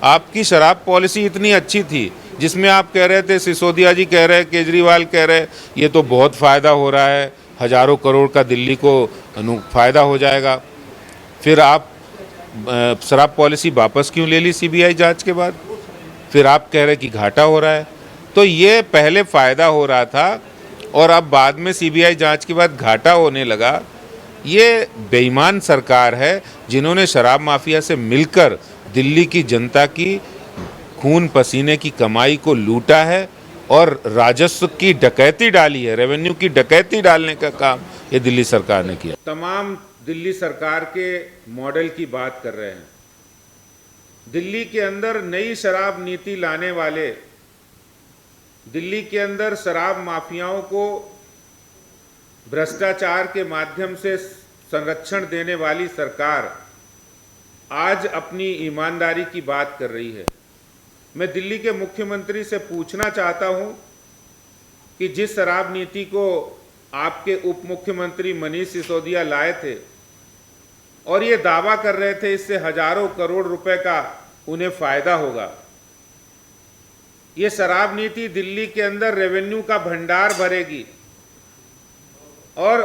आपकी शराब पॉलिसी इतनी अच्छी थी, जिसमें आप कह रहे थे, सिसोदिया जी कह रहे, केजरीवाल कह रहे, ये तो बहुत फ़ायदा हो रहा है, हज़ारों करोड़ का दिल्ली को फ़ायदा हो जाएगा। फिर आप शराब पॉलिसी वापस क्यों ले ली सीबीआई जांच के बाद? फिर आप कह रहे कि घाटा हो रहा है। तो ये पहले फ़ायदा हो रहा था और अब बाद में सीबीआई जांच के बाद घाटा होने लगा। ये बेईमान सरकार है, जिन्होंने शराब माफिया से मिलकर दिल्ली की जनता की खून पसीने की कमाई को लूटा है और राजस्व की डकैती डाली है, रेवेन्यू की डकैती डालने का काम ये दिल्ली सरकार ने किया। तमाम दिल्ली सरकार के मॉडल की बात कर रहे हैं। दिल्ली के अंदर नई शराब नीति लाने वाले, दिल्ली के अंदर शराब माफियाओं को भ्रष्टाचार के माध्यम से संरक्षण देने वाली सरकार आज अपनी ईमानदारी की बात कर रही है। मैं दिल्ली के मुख्यमंत्री से पूछना चाहता हूं कि जिस शराब नीति को आपके उप मुख्यमंत्री मनीष सिसोदिया लाए थे और ये दावा कर रहे थे इससे हजारों करोड़ रुपए का उन्हें फायदा होगा, ये शराब नीति दिल्ली के अंदर रेवेन्यू का भंडार भरेगी और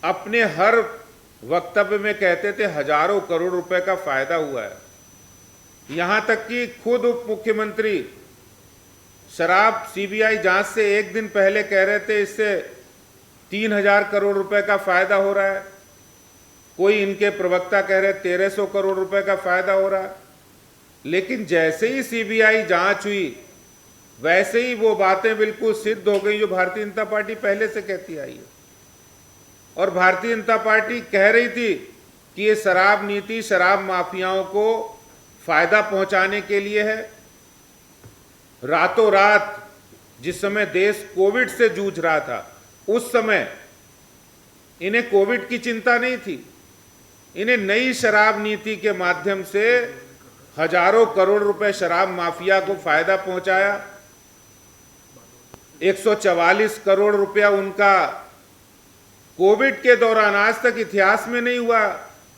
अपने हर वक्तव्य में कहते थे हजारों करोड़ रुपए का फायदा हुआ है। यहां तक कि खुद उप मुख्यमंत्री शराब सीबीआई जांच से एक दिन पहले कह रहे थे इससे 3000 करोड़ रुपए का फायदा हो रहा है, कोई इनके प्रवक्ता कह रहे 1300 करोड़ रुपए का फायदा हो रहा है। लेकिन जैसे ही सीबीआई जांच हुई वैसे ही वो बातें बिल्कुल सिद्ध हो गई जो भारतीय जनता पार्टी पहले से कहती आई है। और भारतीय जनता पार्टी कह रही थी कि ये शराब नीति शराब माफियाओं को फायदा पहुंचाने के लिए है। रातों रात जिस समय देश कोविड से जूझ रहा था, उस समय इन्हें कोविड की चिंता नहीं थी। इन्हें नई शराब नीति के माध्यम से हजारों करोड़ रुपए शराब माफिया को फायदा पहुंचाया। 144 करोड़ रुपया उनका कोविड के दौरान, आज तक इतिहास में नहीं हुआ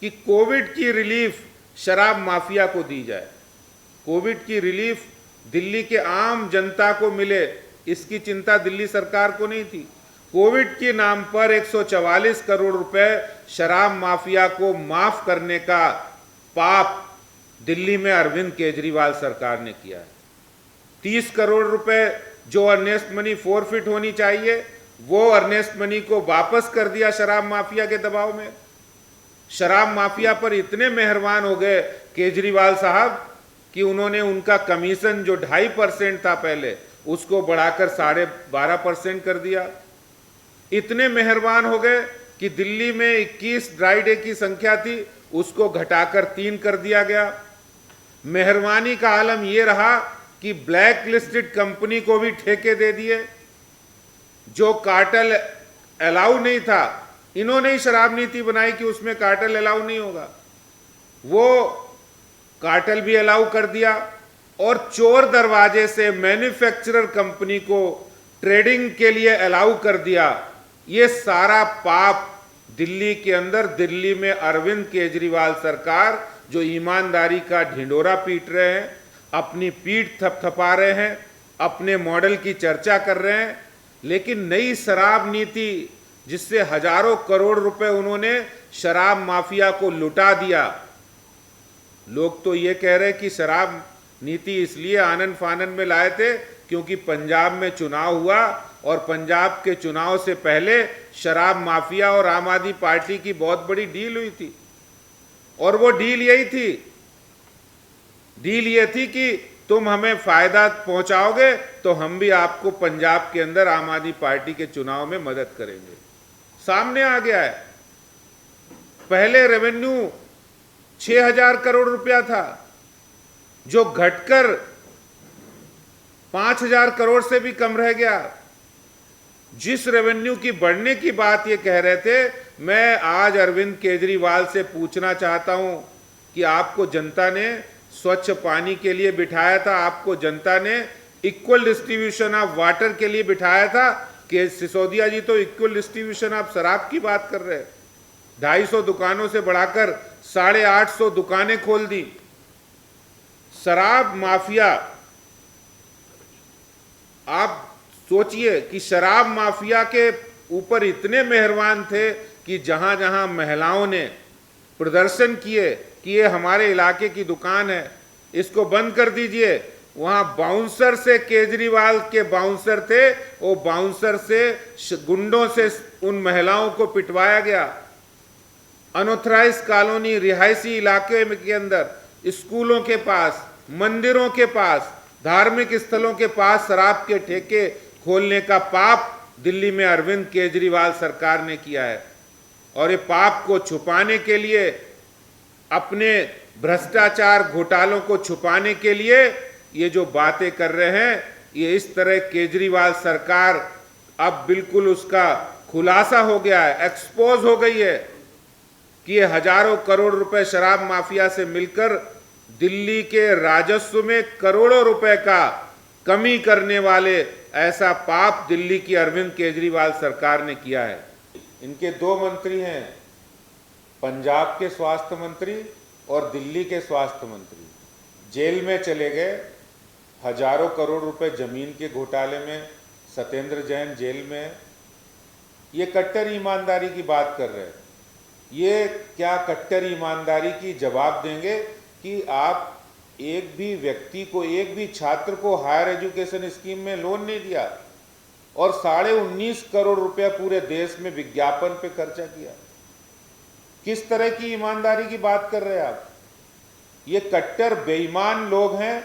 कि कोविड की रिलीफ शराब माफिया को दी जाए। कोविड की रिलीफ दिल्ली के आम जनता को मिले, इसकी चिंता दिल्ली सरकार को नहीं थी। कोविड के नाम पर 144 करोड़ रुपए शराब माफिया को माफ करने का पाप दिल्ली में अरविंद केजरीवाल सरकार ने किया है। 30 करोड़ रुपए जो अर्नेस्ट मनी फोरफिट होनी चाहिए, वो अर्नेस्ट मनी को वापस कर दिया शराब माफिया के दबाव में। शराब माफिया पर इतने मेहरबान हो गए केजरीवाल साहब कि उन्होंने उनका कमीशन जो 2.5% था पहले, उसको बढ़ाकर 12.5% कर दिया। इतने मेहरबान हो गए कि दिल्ली में 21 ड्राई डे की संख्या थी, उसको घटाकर 3 कर दिया गया। मेहरबानी का आलम यह रहा कि ब्लैक लिस्टेड कंपनी को भी ठेके दे दिए। जो कार्टेल अलाउ नहीं था, इन्होंने ही शराब नीति बनाई कि उसमें कार्टेल अलाउ नहीं होगा, वो कार्टेल भी अलाउ कर दिया। और चोर दरवाजे से मैन्युफैक्चरर कंपनी को ट्रेडिंग के लिए अलाउ कर दिया। ये सारा पाप दिल्ली के अंदर, दिल्ली में अरविंद केजरीवाल सरकार जो ईमानदारी का ढिंडोरा पीट रहे हैं, अपनी पीठ थपथपा रहे हैं, अपने मॉडल की चर्चा कर रहे हैं, लेकिन नई शराब नीति जिससे हजारों करोड़ रुपए उन्होंने शराब माफिया को लुटा दिया। लोग तो ये कह रहे कि शराब नीति इसलिए आनन फानन में लाए थे क्योंकि पंजाब में चुनाव हुआ और पंजाब के चुनाव से पहले शराब माफिया और आम आदमी पार्टी की बहुत बड़ी डील हुई थी। और वो डील यही थी, डील ये थी कि तुम हमें फायदा पहुंचाओगे तो हम भी आपको पंजाब के अंदर आम आदमी पार्टी के चुनाव में मदद करेंगे। सामने आ गया है। पहले रेवेन्यू 6000 करोड़ रुपया था, जो घटकर 5000 करोड़ से भी कम रह गया। जिस रेवेन्यू की बढ़ने की बात ये कह रहे थे, मैं आज अरविंद केजरीवाल से पूछना चाहता हूं कि आपको जनता ने स्वच्छ पानी के लिए बिठाया था, आपको जनता ने इक्वल डिस्ट्रीब्यूशन ऑफ वाटर के लिए बिठाया था कि सिसोदिया जी तो इक्वल डिस्ट्रीब्यूशन ऑफ शराब की बात कर रहे हैं। 250 दुकानों से बढ़ाकर 850 दुकानें खोल दी। शराब माफिया, आप सोचिए कि शराब माफिया के ऊपर इतने मेहरबान थे कि जहां जहां महिलाओं ने प्रदर्शन किए कि ये हमारे इलाके की दुकान है, इसको बंद कर दीजिए, वहां बाउंसर से, केजरीवाल के बाउंसर थे, वो बाउंसर से, गुंडों से उन महिलाओं को पिटवाया गया। अनऑथराइज कॉलोनी, रिहायशी इलाके के अंदर, स्कूलों के पास, मंदिरों के पास, धार्मिक स्थलों के पास शराब के ठेके खोलने का पाप दिल्ली में अरविंद केजरीवाल सरकार ने किया है। और ये पाप को छुपाने के लिए, अपने भ्रष्टाचार घोटालों को छुपाने के लिए ये जो बातें कर रहे हैं, ये इस तरह केजरीवाल सरकार अब बिल्कुल उसका खुलासा हो गया है, एक्सपोज हो गई है कि ये हजारों करोड़ रुपए शराब माफिया से मिलकर दिल्ली के राजस्व में करोड़ों रुपए का कमी करने वाले ऐसा पाप दिल्ली की अरविंद केजरीवाल सरकार ने किया है। इनके दो मंत्री हैं, पंजाब के स्वास्थ्य मंत्री और दिल्ली के स्वास्थ्य मंत्री, जेल में चले गए। हजारों करोड़ रुपए जमीन के घोटाले में सत्येंद्र जैन जेल में। ये कट्टर ईमानदारी की बात कर रहे हैं। ये क्या कट्टर ईमानदारी की जवाब देंगे कि आप एक भी व्यक्ति को, एक भी छात्र को हायर एजुकेशन स्कीम में लोन नहीं दिया और 19.5 करोड़ रुपया पूरे देश में विज्ञापन पे खर्चा किया? किस तरह की ईमानदारी की बात कर रहे हैं आप? ये कट्टर बेईमान लोग हैं।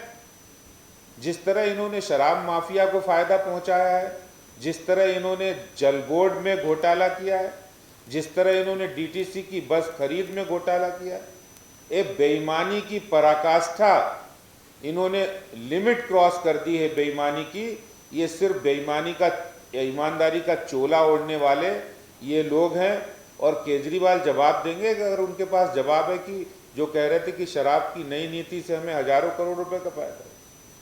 जिस तरह इन्होंने शराब माफिया को फायदा पहुंचाया है, जिस तरह इन्होंने जल बोर्ड में घोटाला किया है, जिस तरह इन्होंने डीटीसी की बस खरीद में घोटाला किया है, एक बेईमानी की पराकाष्ठा, इन्होंने लिमिट क्रॉस कर दी है बेईमानी की। ये सिर्फ बेईमानी का, ईमानदारी का चोला ओढ़ने वाले ये लोग हैं। और केजरीवाल जवाब देंगे, अगर उनके पास जवाब है कि जो कह रहे थे कि शराब की नई नीति से हमें हजारों करोड़ रुपए का फायदा है,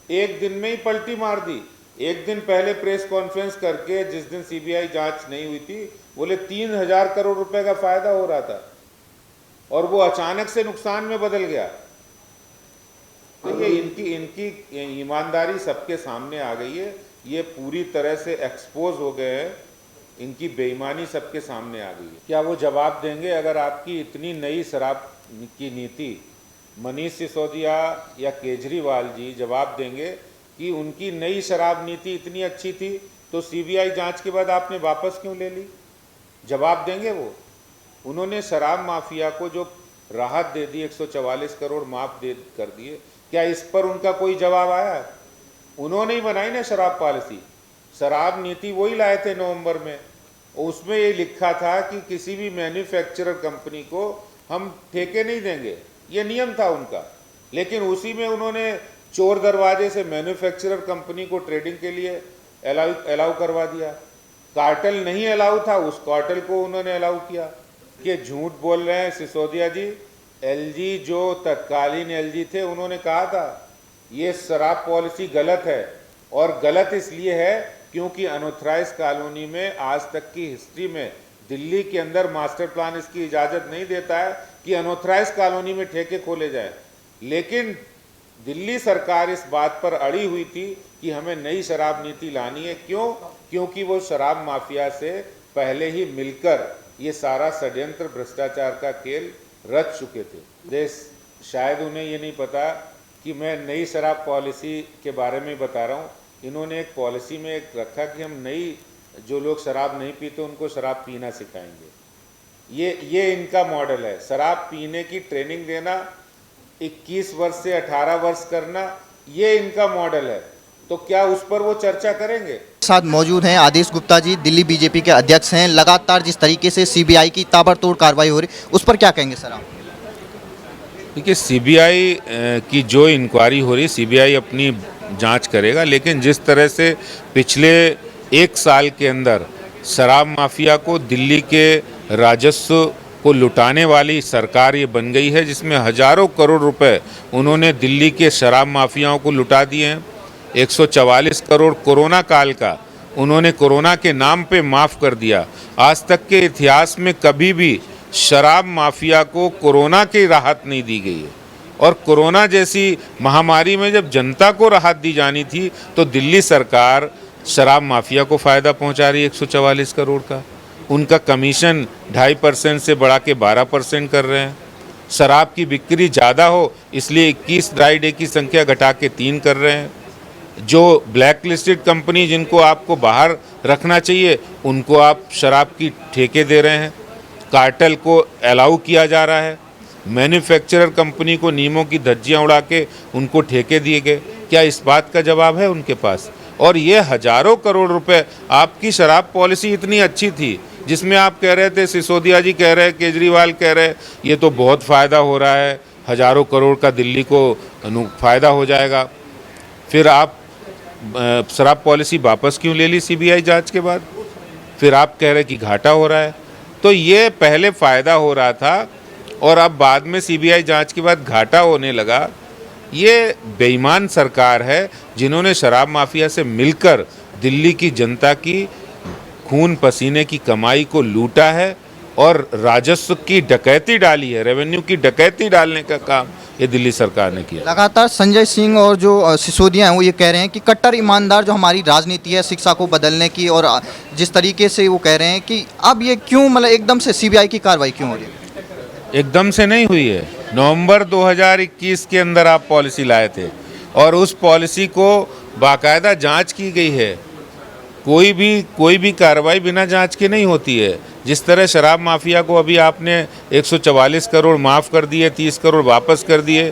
एक दिन में ही पलटी मार दी। एक दिन पहले प्रेस कॉन्फ्रेंस करके, जिस दिन सीबीआई जांच नहीं हुई थी, बोले 3000 करोड़ रुपए का फायदा हो रहा था और वो अचानक से नुकसान में बदल गया। तो ये इनकी ईमानदारी सबके सामने आ गई है। ये पूरी तरह से एक्सपोज हो गए हैं, इनकी बेईमानी सबके सामने आ गई है। क्या वो जवाब देंगे अगर आपकी इतनी नई शराब की नीति, मनीष सिसोदिया या केजरीवाल जी जवाब देंगे कि उनकी नई शराब नीति इतनी अच्छी थी तो सीबीआई जांच के बाद आपने वापस क्यों ले ली? जवाब देंगे वो? उन्होंने शराब माफिया को जो राहत दे दी, 144 करोड़ माफ दे कर दिए, क्या इस पर उनका कोई जवाब आया? उन्होंने ही बनाई ना शराब पॉलिसी, शराब नीति वही लाए थे नवंबर में। उसमें ये लिखा था कि किसी भी मैन्युफैक्चरर कंपनी को हम ठेके नहीं देंगे, ये नियम था उनका। लेकिन उसी में उन्होंने चोर दरवाजे से मैन्युफैक्चरर कंपनी को ट्रेडिंग के लिए अलाउ करवा दिया। कार्टेल नहीं अलाउ था, उस कार्टेल को उन्होंने अलाउ किया। कि झूठ बोल रहे हैं सिसोदिया जी। एलजी जो तत्कालीन एलजी थे, उन्होंने कहा था ये शराब पॉलिसी गलत है, और गलत इसलिए है क्योंकि अनऑथराइज कॉलोनी में आज तक की हिस्ट्री में दिल्ली के अंदर मास्टर प्लान इसकी इजाज़त नहीं देता है कि अनऑथराइज कॉलोनी में ठेके खोले जाएं। लेकिन दिल्ली सरकार इस बात पर अड़ी हुई थी कि हमें नई शराब नीति लानी है। क्यों? क्योंकि वो शराब माफिया से पहले ही मिलकर ये सारा षड्यंत्र, भ्रष्टाचार का खेल रच चुके थे। शायद उन्हें ये नहीं पता कि मैं नई शराब पॉलिसी के बारे में बता रहा हूँ। इन्होंने एक पॉलिसी में एक रखा कि हम नई, जो लोग शराब नहीं पीते उनको शराब पीना सिखाएंगे। ये इनका मॉडल है, शराब पीने की ट्रेनिंग देना, 21 वर्ष से 18 वर्ष करना, ये इनका मॉडल है। तो क्या उस पर वो चर्चा करेंगे? साथ मौजूद हैं आदेश गुप्ता जी, दिल्ली बीजेपी के अध्यक्ष हैं। लगातार जिस तरीके से सीबीआई की ताबड़तोड़ कार्रवाई हो रही, उस पर क्या कहेंगे सर आप? देखिए, सीबीआई की जो इंक्वायरी हो रही, सीबीआई अपनी जांच करेगा, लेकिन जिस तरह से पिछले 1 साल के अंदर शराब माफिया को, दिल्ली के राजस्व को लुटाने वाली सरकार ये बन गई है, जिसमें हजारों करोड़ रुपए उन्होंने दिल्ली के शराब माफियाओं को लुटा दिए हैं। 144 करोड़ कोरोना काल का उन्होंने कोरोना के नाम पे माफ़ कर दिया। आज तक के इतिहास में कभी भी शराब माफिया को कोरोना की राहत नहीं दी गई है। और कोरोना जैसी महामारी में जब जनता को राहत दी जानी थी तो दिल्ली सरकार शराब माफिया को फ़ायदा पहुंचा रही है 144 करोड़ का। उनका कमीशन 2.5% से बढ़ा के 12% कर रहे हैं। शराब की बिक्री ज़्यादा हो इसलिए 21 ड्राई डे की संख्या घटा के 3 कर रहे हैं। जो ब्लैक लिस्टेड कंपनी जिनको आपको बाहर रखना चाहिए उनको आप शराब की ठेके दे रहे हैं। कार्टेल को अलाउ किया जा रहा है। मैन्युफैक्चरर कंपनी को नियमों की धज्जियां उड़ा के उनको ठेके दिए गए। क्या इस बात का जवाब है उनके पास? और ये हजारों करोड़ रुपए, आपकी शराब पॉलिसी इतनी अच्छी थी जिसमें आप कह रहे थे, सिसोदिया जी कह रहे, केजरीवाल कह रहे, ये तो बहुत फ़ायदा हो रहा है, हजारों करोड़ का दिल्ली को फ़ायदा हो जाएगा। फिर आप शराब पॉलिसी वापस क्यों ले ली सीबीआई जांच के बाद? फिर आप कह रहे कि घाटा हो रहा है। तो ये पहले फ़ायदा हो रहा था और अब बाद में सीबीआई जांच के बाद घाटा होने लगा। ये बेईमान सरकार है जिन्होंने शराब माफिया से मिलकर दिल्ली की जनता की खून पसीने की कमाई को लूटा है और राजस्व की डकैती डाली है। रेवेन्यू की डकैती डालने का काम ये दिल्ली सरकार ने किया। लगातार संजय सिंह और जो सिसोदिया हैं वो ये कह रहे हैं कि कट्टर ईमानदार जो हमारी राजनीति है शिक्षा को बदलने की, और जिस तरीके से वो कह रहे हैं कि अब ये क्यों मतलब एकदम से सीबीआई की कार्रवाई क्यों हो रही है? एकदम से नहीं हुई है। नवंबर 2021 के अंदर आप पॉलिसी लाए थे और उस पॉलिसी को बाकायदा जांच की गई है। कोई भी कार्रवाई बिना जांच के नहीं होती है। जिस तरह शराब माफिया को अभी आपने 144 करोड़ माफ़ कर दिए, 30 करोड़ वापस कर दिए,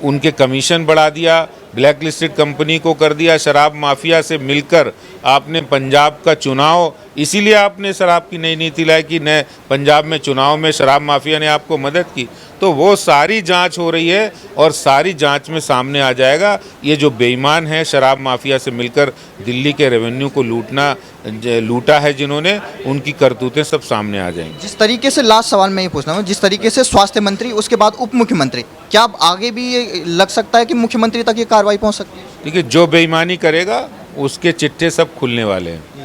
उनके कमीशन बढ़ा दिया, ब्लैक लिस्टेड कंपनी को कर दिया। शराब माफिया से मिलकर आपने पंजाब का चुनाव, इसीलिए आपने शराब की नई नीति लाई कि नए पंजाब में चुनाव में शराब माफिया ने आपको मदद की। तो वो सारी जांच हो रही है और सारी जांच में सामने आ जाएगा ये जो बेईमान है शराब माफिया से मिलकर दिल्ली के रेवेन्यू को लूटा है जिन्होंने, उनकी करतूतें सब सामने आ जाएंगी। जिस तरीके से, लास्ट सवाल मैं ये पूछना हूँ, जिस तरीके से स्वास्थ्य मंत्री उसके बाद उप मुख्यमंत्री, क्या अब आगे भी ये लग सकता है कि मुख्यमंत्री तक ये कार्रवाई पहुँच सकती है? देखिए, जो बेईमानी करेगा उसके चिट्ठे सब खुलने वाले हैं।